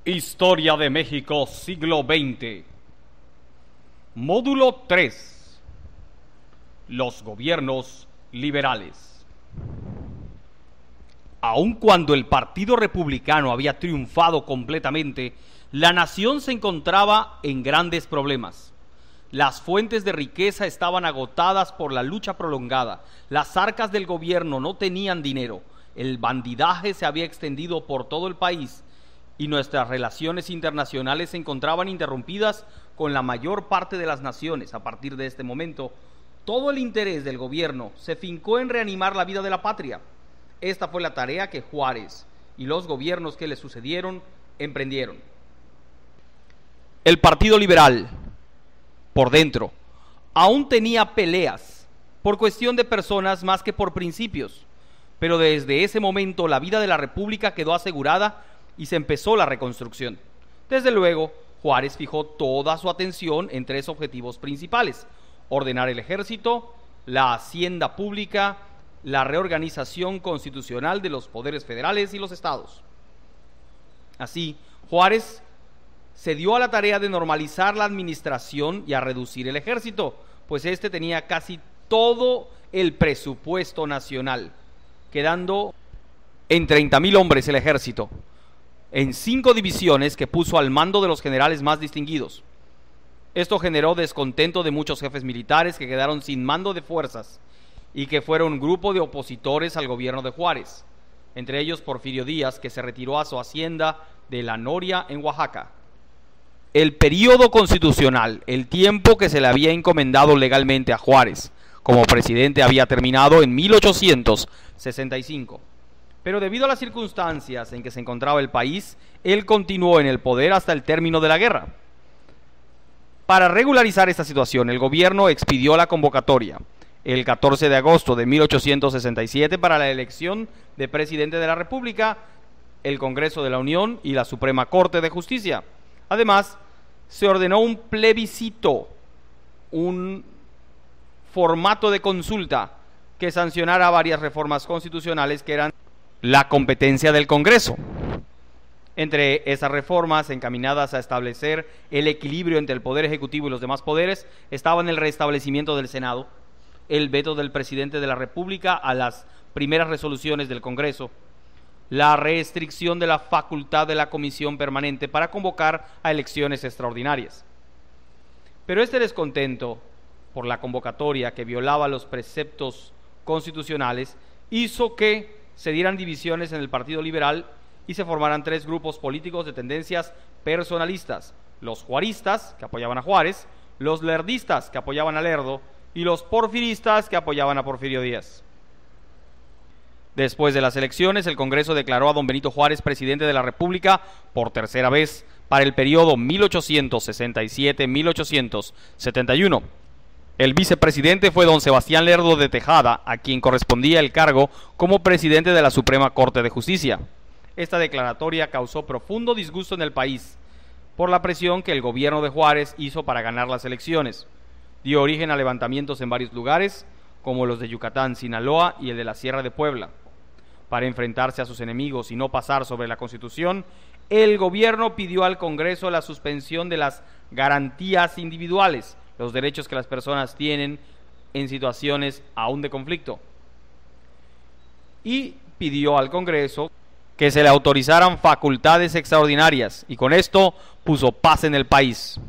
Historia de México, siglo XX. Módulo 3. Los gobiernos liberales. Aun cuando el Partido Republicano había triunfado completamente, la nación se encontraba en grandes problemas. Las fuentes de riqueza estaban agotadas por la lucha prolongada, las arcas del gobierno no tenían dinero, el bandidaje se había extendido por todo el país y nuestras relaciones internacionales se encontraban interrumpidas con la mayor parte de las naciones. A partir de este momento, todo el interés del gobierno se fincó en reanimar la vida de la patria. Esta fue la tarea que Juárez y los gobiernos que le sucedieron emprendieron. El Partido Liberal, por dentro, aún tenía peleas por cuestión de personas más que por principios, pero desde ese momento la vida de la República quedó asegurada y se empezó la reconstrucción. Desde luego, Juárez fijó toda su atención en tres objetivos principales: ordenar el ejército, la hacienda pública, la reorganización constitucional de los poderes federales y los estados. Así, Juárez se dio a la tarea de normalizar la administración y a reducir el ejército, pues este tenía casi todo el presupuesto nacional, quedando en 30,000 hombres el ejército, en 5 divisiones que puso al mando de los generales más distinguidos. Esto generó descontento de muchos jefes militares que quedaron sin mando de fuerzas y que fueron un grupo de opositores al gobierno de Juárez, entre ellos Porfirio Díaz, que se retiró a su hacienda de La Noria en Oaxaca. El período constitucional, el tiempo que se le había encomendado legalmente a Juárez como presidente, había terminado en 1865. Pero debido a las circunstancias en que se encontraba el país, él continuó en el poder hasta el término de la guerra. Para regularizar esta situación, el gobierno expidió la convocatoria el 14 de agosto de 1867 para la elección de presidente de la República, el Congreso de la Unión y la Suprema Corte de Justicia. Además, se ordenó un plebiscito, un formato de consulta que sancionara varias reformas constitucionales que eran la competencia del Congreso. Entre esas reformas encaminadas a establecer el equilibrio entre el Poder Ejecutivo y los demás poderes estaban el restablecimiento del Senado, el veto del presidente de la República a las primeras resoluciones del Congreso, la restricción de la facultad de la Comisión Permanente para convocar a elecciones extraordinarias. Pero este descontento por la convocatoria, que violaba los preceptos constitucionales, hizo que se dieran divisiones en el Partido Liberal y se formaran 3 grupos políticos de tendencias personalistas: los juaristas, que apoyaban a Juárez; los lerdistas, que apoyaban a Lerdo; y los porfiristas, que apoyaban a Porfirio Díaz. Después de las elecciones, el Congreso declaró a don Benito Juárez presidente de la República por tercera vez para el periodo 1867-1871. El vicepresidente fue don Sebastián Lerdo de Tejada, a quien correspondía el cargo como presidente de la Suprema Corte de Justicia. Esta declaratoria causó profundo disgusto en el país por la presión que el gobierno de Juárez hizo para ganar las elecciones. Dio origen a levantamientos en varios lugares, como los de Yucatán, Sinaloa y el de la Sierra de Puebla. Para enfrentarse a sus enemigos y no pasar sobre la Constitución, el gobierno pidió al Congreso la suspensión de las garantías individuales, los derechos que las personas tienen en situaciones aún de conflicto, y pidió al Congreso que se le autorizaran facultades extraordinarias, y con esto puso paz en el país.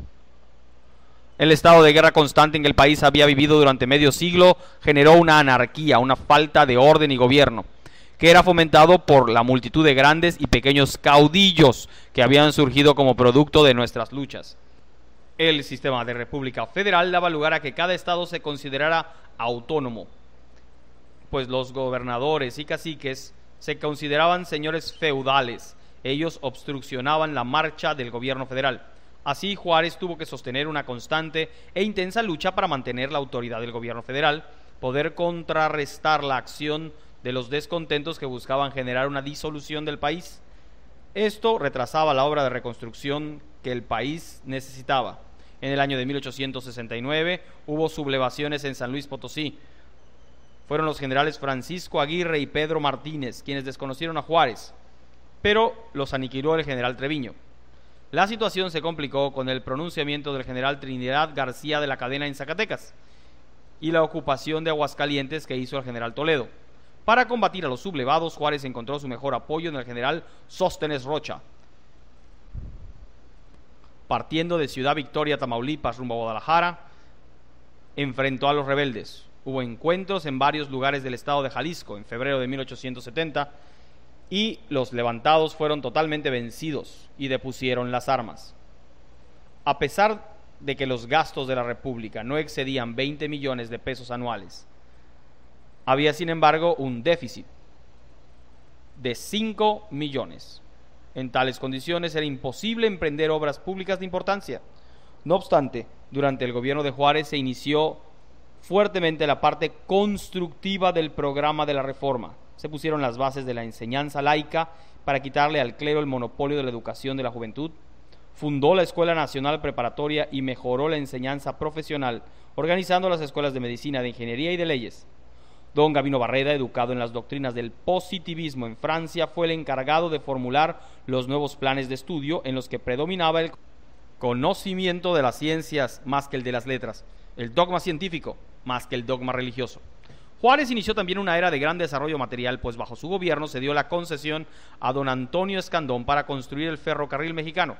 El estado de guerra constante en que el país había vivido durante medio siglo generó una anarquía, una falta de orden y gobierno, que era fomentado por la multitud de grandes y pequeños caudillos que habían surgido como producto de nuestras luchas. El sistema de república federal daba lugar a que cada estado se considerara autónomo, pues los gobernadores y caciques se consideraban señores feudales. Ellos obstruccionaban la marcha del gobierno federal. Así, Juárez tuvo que sostener una constante e intensa lucha para mantener la autoridad del gobierno federal, poder contrarrestar la acción de los descontentos que buscaban generar una disolución del país. Esto retrasaba la obra de reconstrucción que el país necesitaba. En el año de 1869 hubo sublevaciones en San Luis Potosí. Fueron los generales Francisco Aguirre y Pedro Martínez quienes desconocieron a Juárez, pero los aniquiló el general Treviño. La situación se complicó con el pronunciamiento del general Trinidad García de la Cadena en Zacatecas y la ocupación de Aguascalientes que hizo el general Toledo. Para combatir a los sublevados, Juárez encontró su mejor apoyo en el general Sóstenes Rocha. Partiendo de Ciudad Victoria, Tamaulipas, rumbo a Guadalajara, enfrentó a los rebeldes. Hubo encuentros en varios lugares del estado de Jalisco en febrero de 1870 y los levantados fueron totalmente vencidos y depusieron las armas. A pesar de que los gastos de la República no excedían 20 millones de pesos anuales, había sin embargo un déficit de 5 millones. En tales condiciones era imposible emprender obras públicas de importancia. No obstante, durante el gobierno de Juárez se inició fuertemente la parte constructiva del programa de la reforma. Se pusieron las bases de la enseñanza laica para quitarle al clero el monopolio de la educación de la juventud. Fundó la Escuela Nacional Preparatoria y mejoró la enseñanza profesional, organizando las escuelas de medicina, de ingeniería y de leyes. Don Gavino Barreda, educado en las doctrinas del positivismo en Francia, fue el encargado de formular los nuevos planes de estudio en los que predominaba el conocimiento de las ciencias más que el de las letras, el dogma científico más que el dogma religioso. Juárez inició también una era de gran desarrollo material, pues bajo su gobierno se dio la concesión a don Antonio Escandón para construir el ferrocarril mexicano.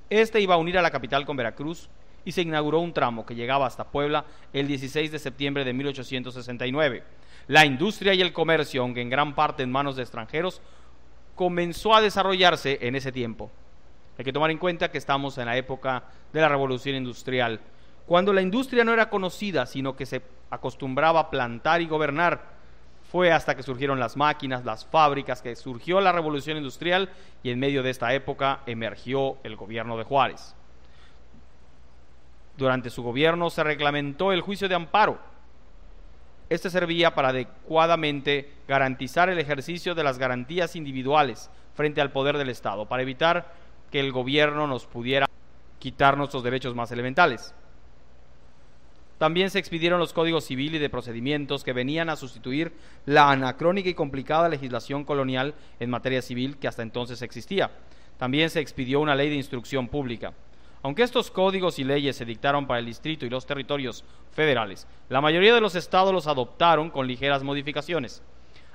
Este iba a unir a la capital con Veracruz y se inauguró un tramo que llegaba hasta Puebla el 16 de septiembre de 1869. La industria y el comercio, aunque en gran parte en manos de extranjeros, comenzó a desarrollarse en ese tiempo. Hay que tomar en cuenta que estamos en la época de la Revolución Industrial, cuando la industria no era conocida, sino que se acostumbraba a plantar y gobernar. Fue hasta que surgieron las máquinas, las fábricas, que surgió la Revolución Industrial y en medio de esta época emergió el gobierno de Juárez. Durante su gobierno se reglamentó el juicio de amparo. Este servía para adecuadamente garantizar el ejercicio de las garantías individuales frente al poder del Estado, para evitar que el gobierno nos pudiera quitar nuestros derechos más elementales. También se expidieron los códigos civil y de procedimientos que venían a sustituir la anacrónica y complicada legislación colonial en materia civil que hasta entonces existía. También se expidió una ley de instrucción pública. Aunque estos códigos y leyes se dictaron para el distrito y los territorios federales, la mayoría de los estados los adoptaron con ligeras modificaciones.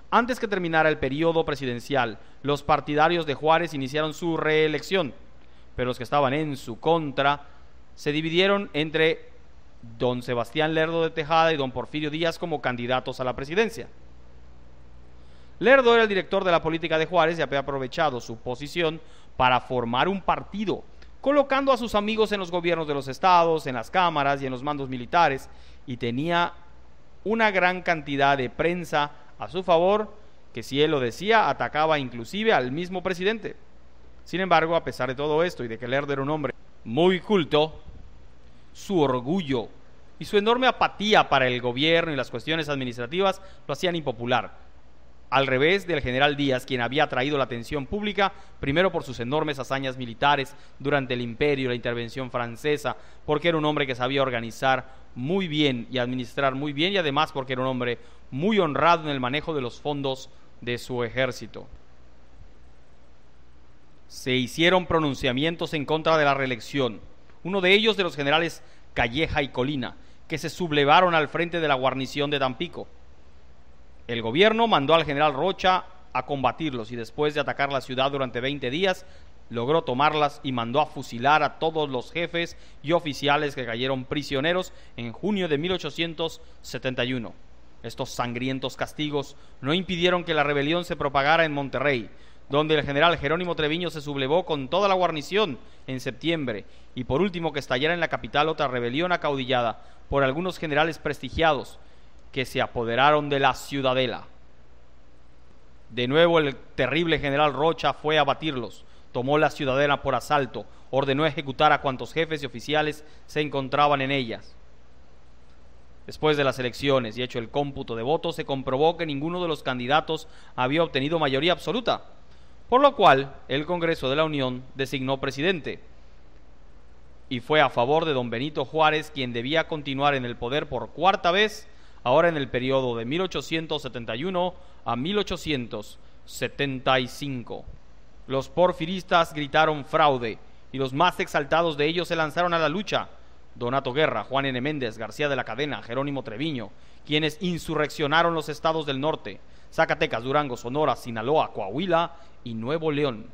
Antes que terminara el periodo presidencial, los partidarios de Juárez iniciaron su reelección, pero los que estaban en su contra se dividieron entre don Sebastián Lerdo de Tejada y don Porfirio Díaz como candidatos a la presidencia. Lerdo era el director de la política de Juárez y había aprovechado su posición para formar un partido, colocando a sus amigos en los gobiernos de los estados, en las cámaras y en los mandos militares, y tenía una gran cantidad de prensa a su favor, que si él lo decía, atacaba inclusive al mismo presidente. Sin embargo, a pesar de todo esto y de que Lerdo era un hombre muy culto, su orgullo y su enorme apatía para el gobierno y las cuestiones administrativas lo hacían impopular, al revés del general Díaz, quien había atraído la atención pública primero por sus enormes hazañas militares durante el imperio y la intervención francesa, porque era un hombre que sabía organizar muy bien y administrar muy bien, y además porque era un hombre muy honrado en el manejo de los fondos de su ejército. Se hicieron pronunciamientos en contra de la reelección, uno de ellos de los generales Calleja y Colina, que se sublevaron al frente de la guarnición de Tampico. El gobierno mandó al general Rocha a combatirlos y después de atacar la ciudad durante 20 días, logró tomarlas y mandó a fusilar a todos los jefes y oficiales que cayeron prisioneros en junio de 1871. Estos sangrientos castigos no impidieron que la rebelión se propagara en Monterrey, donde el general Jerónimo Treviño se sublevó con toda la guarnición en septiembre, y por último que estallara en la capital otra rebelión acaudillada por algunos generales prestigiados que se apoderaron de la ciudadela. De nuevo el terrible general Rocha fue a batirlos, tomó la ciudadela por asalto, ordenó ejecutar a cuantos jefes y oficiales se encontraban en ellas. Después de las elecciones y hecho el cómputo de votos, se comprobó que ninguno de los candidatos había obtenido mayoría absoluta, por lo cual el Congreso de la Unión designó presidente, y fue a favor de don Benito Juárez, quien debía continuar en el poder por cuarta vez, ahora en el periodo de 1871 a 1875. Los porfiristas gritaron fraude, y los más exaltados de ellos se lanzaron a la lucha: Donato Guerra, Juan N. Méndez, García de la Cadena, Jerónimo Treviño, quienes insurreccionaron los estados del norte: Zacatecas, Durango, Sonora, Sinaloa, Coahuila y Nuevo León.